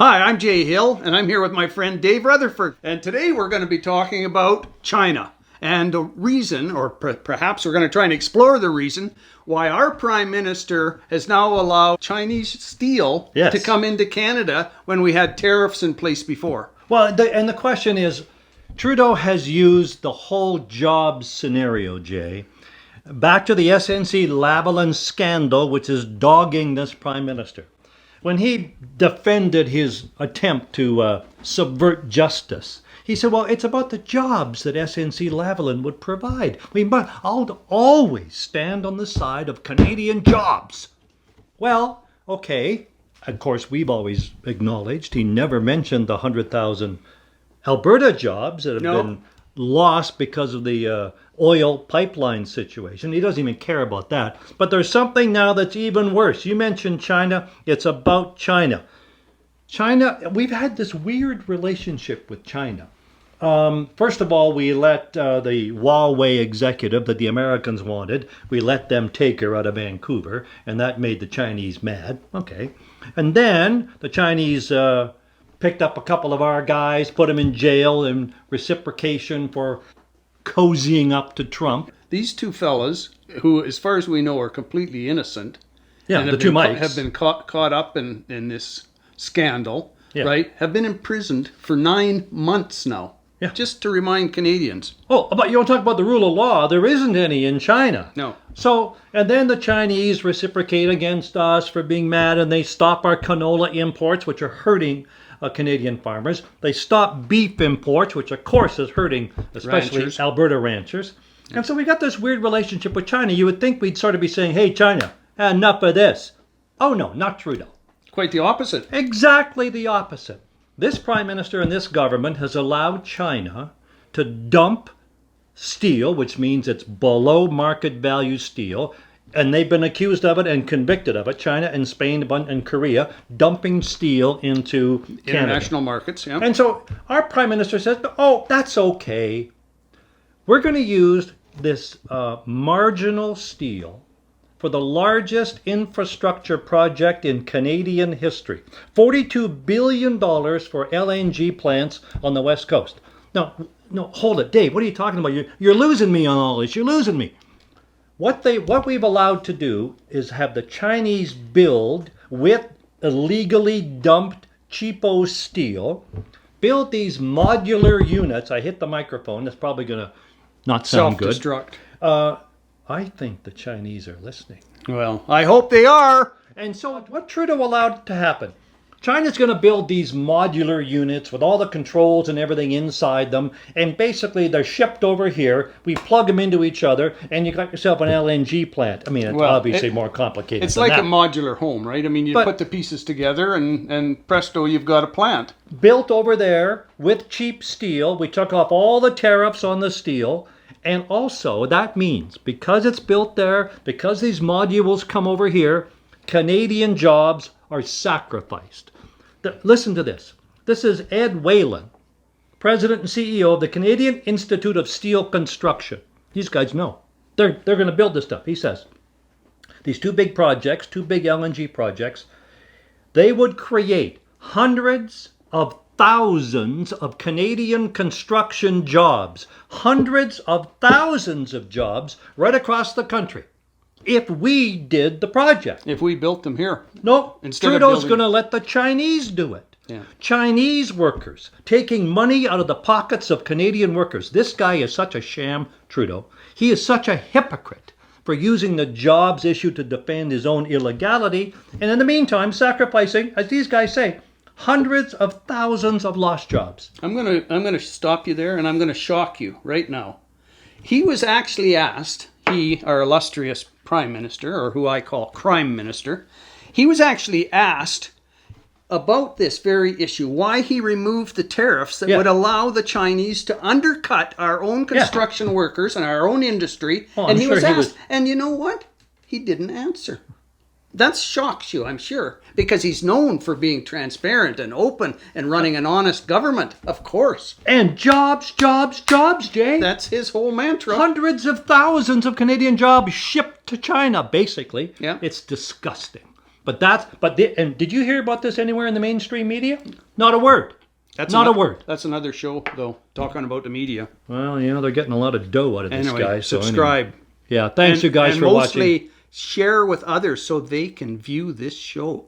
Hi, I'm Jay Hill, and I'm here with my friend Dave Rutherford. And today we're going to be talking about China and the reason, or perhaps we're going to try and explore the reason, why our Prime Minister has now allowed Chinese steel to come into Canada when we had tariffs in place before. Well, and the question is, Trudeau has used the whole jobs scenario, Jay, back to the SNC-Lavalin scandal, which is dogging this Prime Minister. When he defended his attempt to subvert justice, he said, well, it's about the jobs that SNC-Lavalin would provide. I'll always stand on the side of Canadian jobs. Well, okay. Of course, we've always acknowledged he never mentioned the 100,000 Alberta jobs that have been lost because of the oil pipeline situation. He doesn't even care about that. But there's something now that's even worse. You mentioned China. It's about China. China, we've had this weird relationship with China. First of all, we let the Huawei executive that the Americans wanted, we let them take her out of Vancouver, and that made the Chinese mad. Okay. And then the Chinese picked up a couple of our guys, put them in jail in reciprocation for cozying up to Trump. These two fellas, who, as far as we know, are completely innocent, the two Mikes, have been caught up in this scandal, right? Have been imprisoned for 9 months now. Yeah. Just to remind Canadians. Oh, but you want to talk about the rule of law? There isn't any in China. No. So, and then the Chinese reciprocate against us for being mad, and they stop our canola imports, which are hurting Canadian farmers. They stop beef imports, which of course is hurting especially ranchers. Alberta ranchers. Yeah. And so we got this weird relationship with China. You would think we'd sort of be saying, hey, China, enough of this. Oh, no, not Trudeau. Quite the opposite. Exactly the opposite. This Prime Minister and this government has allowed China to dump steel, which means it's below market value steel, and they've been accused of it and convicted of it, China and Spain and Korea, dumping steel into Canada. International markets, yeah. And so our Prime Minister says, oh, that's okay. We're going to use this marginal steel for the largest infrastructure project in Canadian history. $42 billion for LNG plants on the West Coast. No, hold it. Dave, what are you talking about? You're losing me on all this. You're losing me. What we've allowed to do is have the Chinese build with illegally dumped cheapo steel, build these modular units. I hit the microphone. That's probably going to not sound good. Self-destruct. I think the Chinese are listening. Well, I hope they are. And so what Trudeau allowed to happen? China's going to build these modular units with all the controls and everything inside them. And basically they're shipped over here. We plug them into each other and you got yourself an LNG plant. I mean, it's obviously more complicated. It's like a modular home, right? I mean, you put the pieces together and presto, you've got a plant. Built over there with cheap steel. We took off all the tariffs on the steel. And also, that means, because it's built there, because these modules come over here, Canadian jobs are sacrificed. Listen to this. This is Ed Whalen, President and CEO of the Canadian Institute of Steel Construction. These guys know. They're going to build this stuff. He says, these two big projects, two big LNG projects, they would create hundreds of thousands of Canadian construction jobs, hundreds of thousands of jobs right across the country, if we did the project. If we built them here. No, Trudeau's going to let the Chinese do it. Yeah. Chinese workers taking money out of the pockets of Canadian workers. This guy is such a sham, Trudeau. He is such a hypocrite for using the jobs issue to defend his own illegality, and in the meantime sacrificing, as these guys say, hundreds of thousands of lost jobs. I'm gonna stop you there, and I'm gonna shock you right now. He was actually asked, our illustrious Prime Minister, or who I call Crime Minister, he was actually asked about this very issue, why he removed the tariffs that would allow the Chinese to undercut our own construction workers and our own industry. And he was asked, and you know what? He didn't answer. That shocks you, I'm sure, because he's known for being transparent and open and running an honest government, of course. And jobs, jobs, jobs, Jay. That's his whole mantra. Hundreds of thousands of Canadian jobs shipped to China, basically. Yeah. It's disgusting. And did you hear about this anywhere in the mainstream media? Not a word. Not a word. That's another show, though, talking about the media. Well, they're getting a lot of dough out of this Anyway, guy. subscribe. Anyway. Yeah, thanks you guys and for watching. mostly share with others so they can view this show.